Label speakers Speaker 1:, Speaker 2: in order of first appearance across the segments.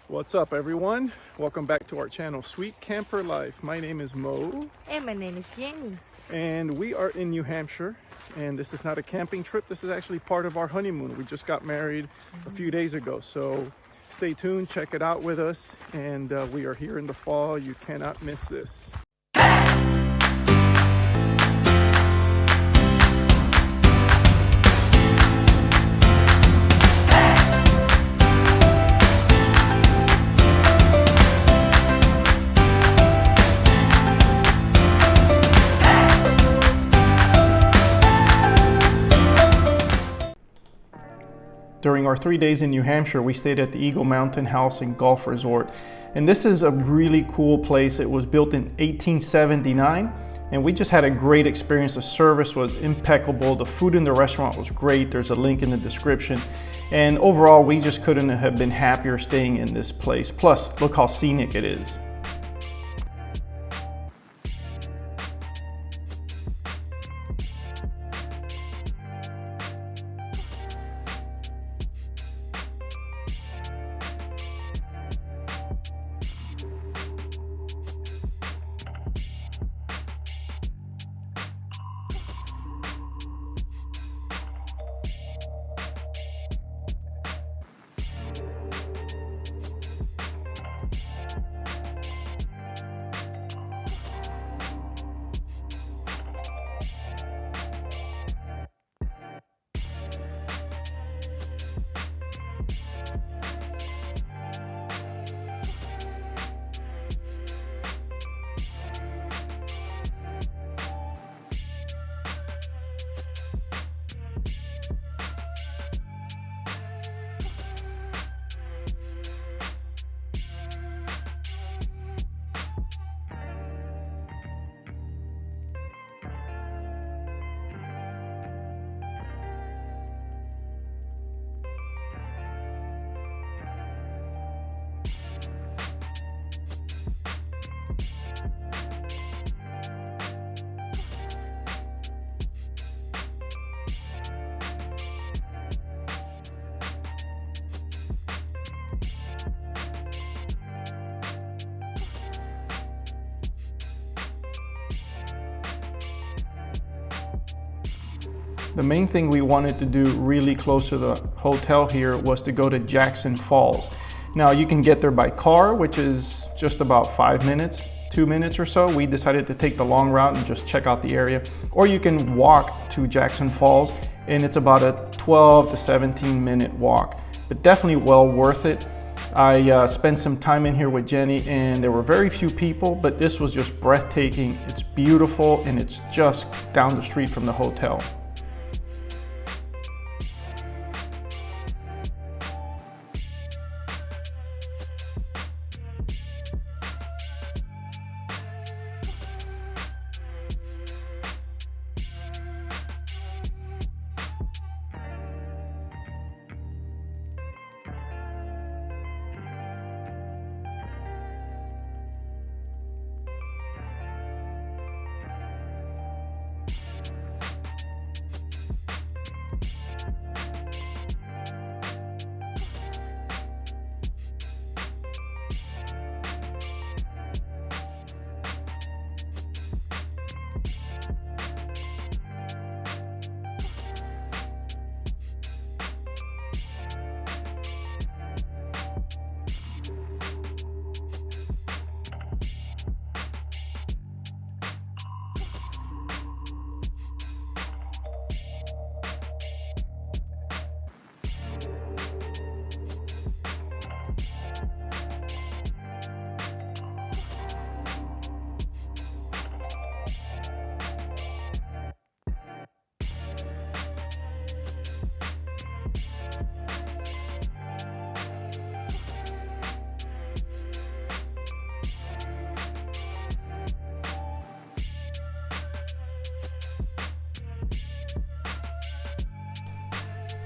Speaker 1: What's up, everyone? Welcome back to our channel, Sweet Camper Life. My name is Mo.
Speaker 2: And my name is Jenny.
Speaker 1: And we are in New Hampshire. And this is not a camping trip. This is actually part of our honeymoon. We just got married a few days ago. So stay tuned, check it out with us. And we are here in the fall. You cannot miss this. During our 3 days in New Hampshire, we stayed at the Eagle Mountain House and Golf Resort. And this is a really cool place. It was built in 1879, and we just had a great experience. The service was impeccable. The food in the restaurant was great. There's a link in the description. And overall, we just couldn't have been happier staying in this place. Plus, look how scenic it is. The main thing we wanted to do really close to the hotel here was to go to Jackson Falls. Now you can get there by car, which is just about 5 minutes, 2 minutes or so. We decided to take the long route and just check out the area. Or you can walk to Jackson Falls, and it's about a 12 to 17 minute walk, but definitely well worth it. I spent some time in here with Jenny, and there were very few people, but this was just breathtaking. It's beautiful, and it's just down the street from the hotel.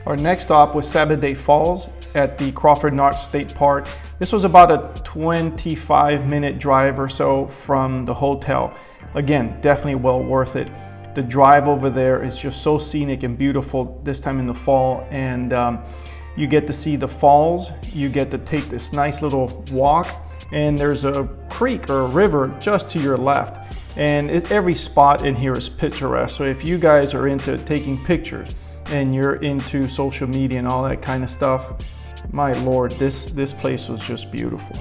Speaker 1: Our next stop was Sabbath Day Falls at the Crawford State Park. This was about a 25-minute drive or so from the hotel. Again, definitely well worth it. The drive over there is just so scenic and beautiful this time in the fall, and You get to see the falls, you get to take this nice little walk, and there's a creek or a river just to your left. And every spot in here is picturesque. So if you guys are into taking pictures and you're into social media and all that kind of stuff, my Lord, this place was just beautiful.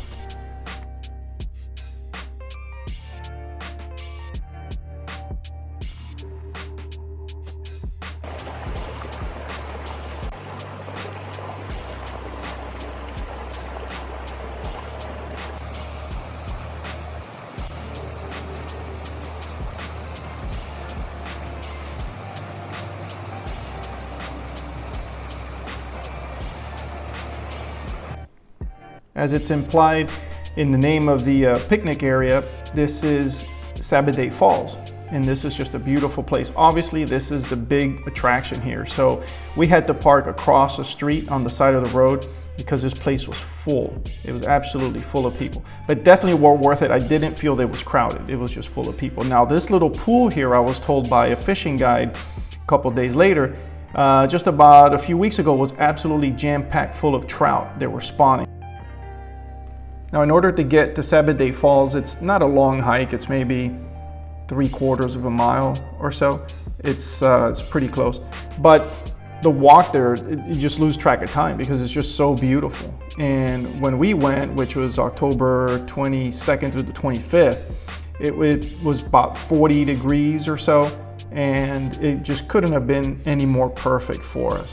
Speaker 1: As it's implied in the name of the picnic area, this is Sabbath Day Falls, and this is just a beautiful place. Obviously, this is the big attraction here. So we had to park across the street on the side of the road because this place was full. It was absolutely full of people, but definitely well worth it. I didn't feel it was crowded. It was just full of people. Now, this little pool here, I was told by a fishing guide a couple days later, just about a few weeks ago, was absolutely jam-packed full of trout that were spawning. Now, in order to get to Sabbath Day Falls, it's not a long hike. It's maybe 3/4 of a mile or so. It's pretty close. But the walk there, you just lose track of time because it's just so beautiful. And when we went, which was October 22nd through the 25th, it was about 40 degrees or so, and it just couldn't have been any more perfect for us.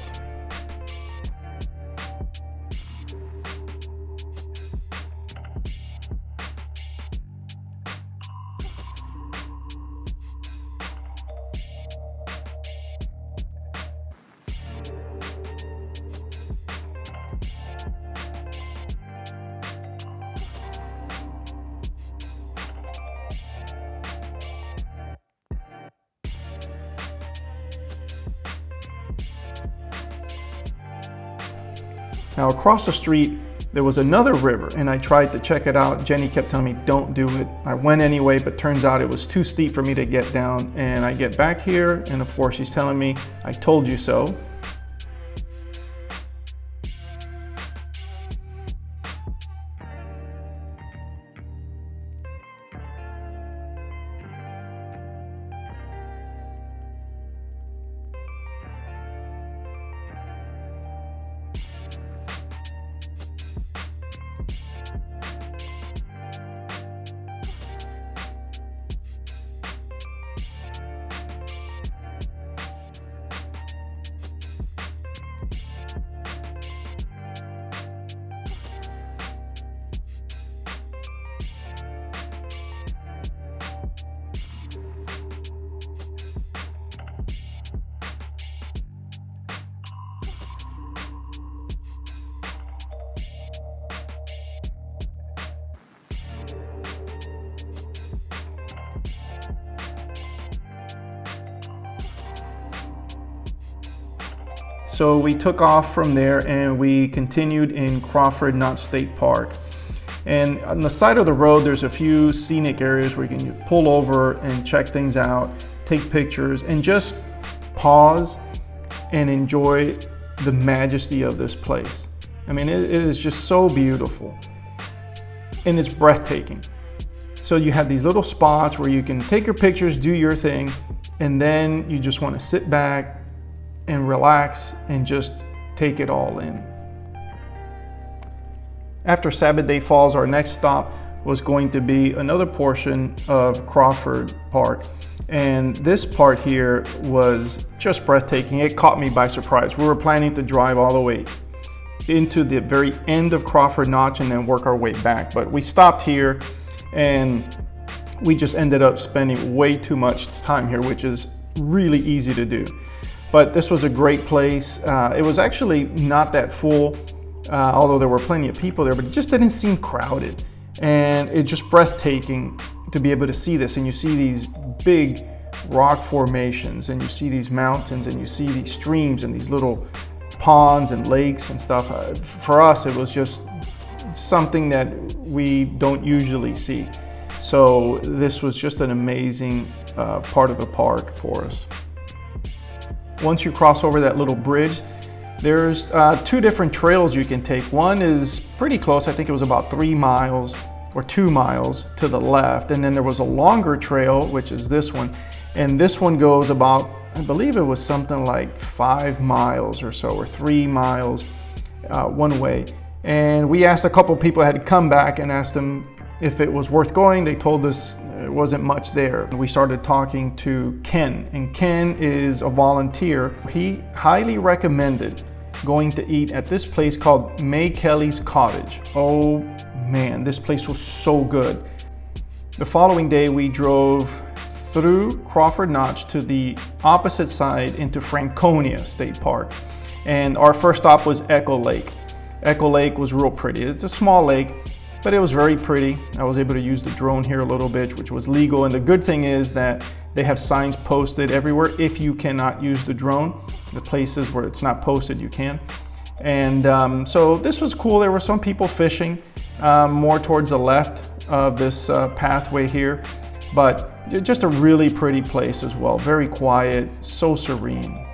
Speaker 1: Now, across the street, there was another river, and I tried to check it out. Jenny kept telling me, don't do it. I went anyway, but turns out it was too steep for me to get down. And I get back here, and of course, she's telling me, I told you so. So we took off from there and we continued in Crawford State Park. And on the side of the road, there's a few scenic areas where you can pull over and check things out, take pictures, and just pause and enjoy the majesty of this place. I mean, it is just so beautiful and it's breathtaking. So you have these little spots where you can take your pictures, do your thing, and then you just want to sit back and relax and just take it all in. After Sabbath Day Falls, our next stop was going to be another portion of Crawford Park. And this part here was just breathtaking. It caught me by surprise. We were planning to drive all the way into the very end of Crawford Notch and then work our way back. But we stopped here and we just ended up spending way too much time here, which is really easy to do. But this was a great place. It was actually not that full, although there were plenty of people there, but it just didn't seem crowded. And it's just breathtaking to be able to see this. And you see these big rock formations, and you see these mountains, and you see these streams and these little ponds and lakes and stuff. For us, it was just something that we don't usually see. So this was just an amazing part of the park for us. Once you cross over that little bridge, There's two different trails you can take. One is pretty close. I think it was about 3 miles or 2 miles to the left. And then there was a longer trail, which is this one. And this one goes about, I believe it was something like 5 miles or so, or 3 miles one way. And we asked a couple people who had come back and asked them if it was worth going. They told us it wasn't much there. We started talking to Ken, and Ken is a volunteer. He highly recommended going to eat at this place called May Kelly's Cottage. Oh man, this place was so good. The following day we drove through Crawford Notch to the opposite side into Franconia State Park. And our first stop was Echo Lake. Echo Lake was real pretty. It's a small lake, but it was very pretty. I was able to use the drone here a little bit, which was legal. And the good thing is that they have signs posted everywhere if you cannot use the drone. The places where it's not posted, you can. And so this was cool. There were some people fishing more towards the left of this pathway here, but just a really pretty place as well. Very quiet, so serene.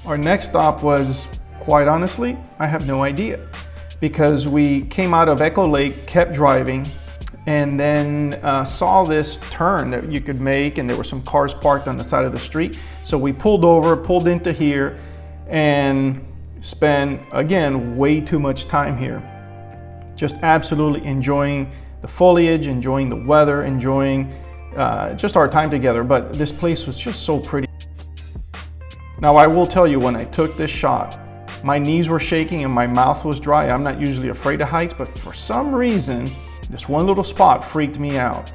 Speaker 1: Our next stop was, quite honestly, I have no idea, because we came out of Echo Lake, kept driving, and then saw this turn that you could make, and there were some cars parked on the side of the street. So we pulled over, pulled into here, and spent, again, way too much time here. Just absolutely enjoying the foliage, enjoying the weather, enjoying just our time together. But this place was just so pretty. Now, I will tell you, when I took this shot, my knees were shaking and my mouth was dry. I'm not usually afraid of heights, but for some reason, this one little spot freaked me out.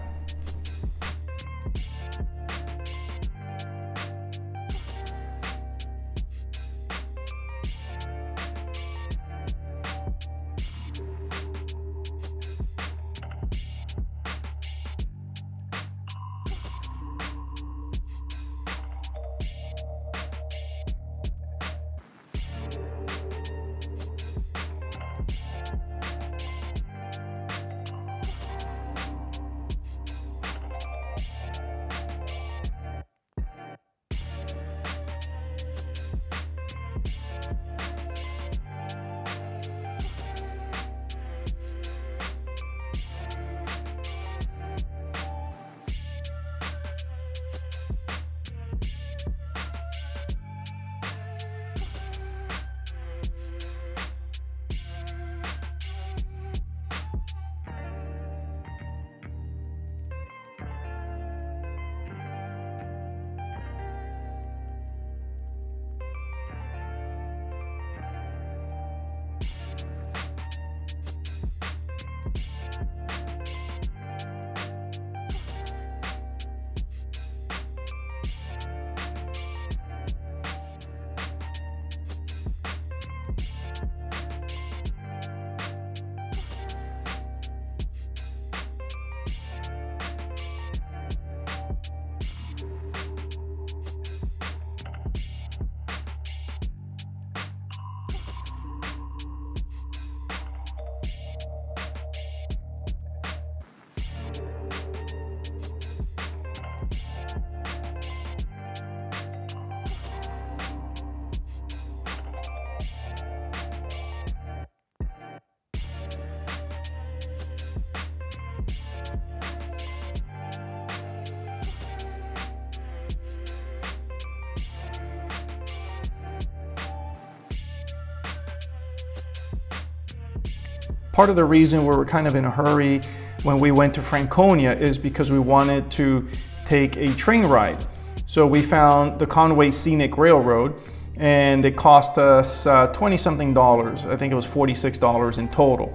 Speaker 1: part of the reason we were kind of in a hurry when we went to Franconia is because we wanted to take a train ride. So we found the Conway Scenic Railroad, and it cost us $20-something. I think it was $46 in total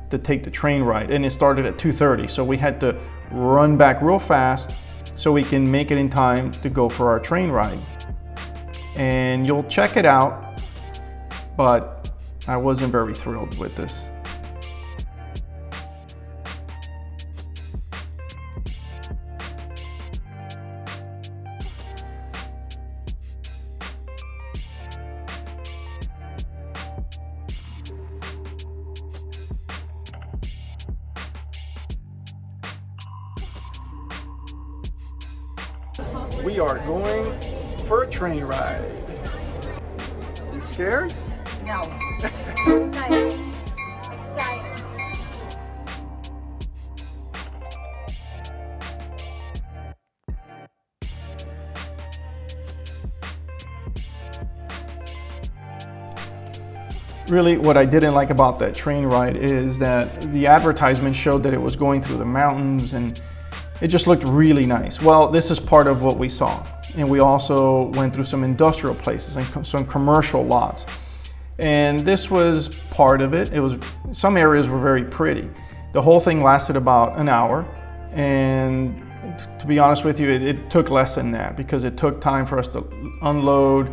Speaker 1: to take the train ride, and it started at 2:30. So we had to run back real fast so we can make it in time to go for our train ride. And you'll check it out, but I wasn't very thrilled with this. We are going for a train ride. You scared?
Speaker 2: No. Excited. Excited.
Speaker 1: Really, what I didn't like about that train ride is that the advertisement showed that it was going through the mountains, and it just looked really nice. Well, this is part of what we saw. And we also went through some industrial places and some commercial lots. And this was part of it. Some areas were very pretty. The whole thing lasted about an hour. And to be honest with you, it took less than that, because it took time for us to unload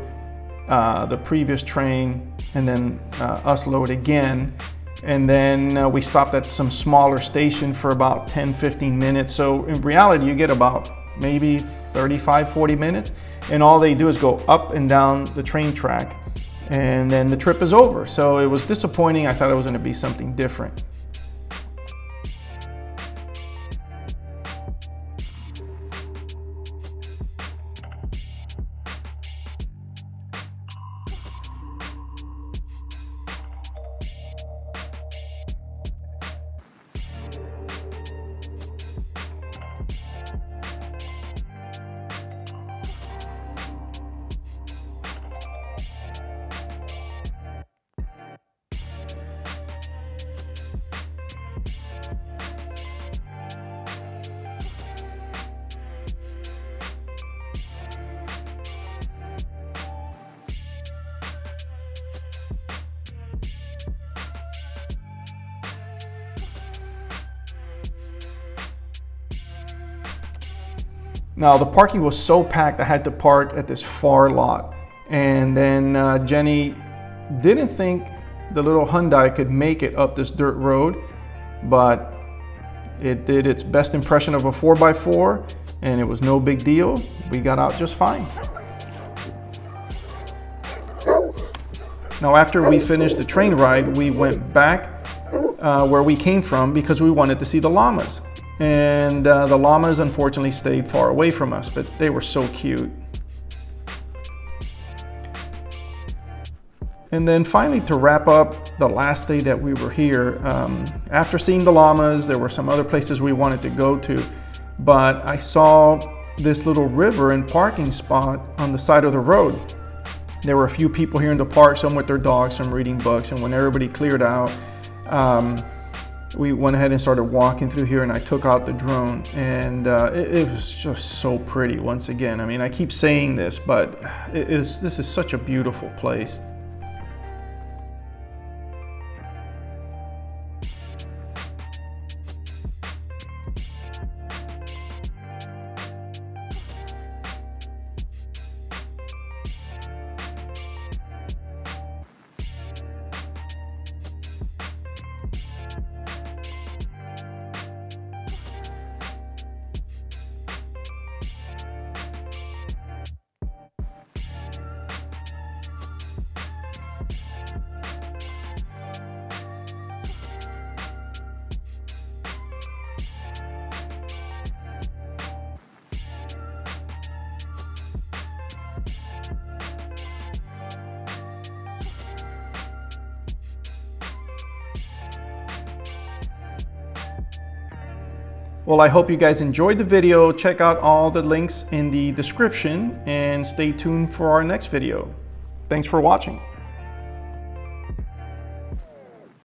Speaker 1: the previous train and then us load again. And then we stopped at some smaller station for about 10-15 minutes. So in reality, you get about maybe 35-40 minutes, and all they do is go up and down the train track, and then the trip is over. So it was disappointing. I thought it was going to be something different. Now the parking was so packed, I had to park at this far lot. And then Jenny didn't think the little Hyundai could make it up this dirt road, but it did its best impression of a 4x4, and it was no big deal. We got out just fine. Now after we finished the train ride, we went back where we came from because we wanted to see the llamas. And the llamas unfortunately stayed far away from us, but they were so cute. And then finally, to wrap up the last day that we were here, after seeing the llamas, there were some other places we wanted to go to, but I saw this little river and parking spot on the side of the road. There were a few people here in the park, some with their dogs, some reading books, and when everybody cleared out, we went ahead and started walking through here, and I took out the drone, and it was just so pretty once again. I mean, I keep saying this, but this is such a beautiful place. Well, I hope you guys enjoyed the video. Check out all the links in the description and stay tuned for our next video. Thanks for watching.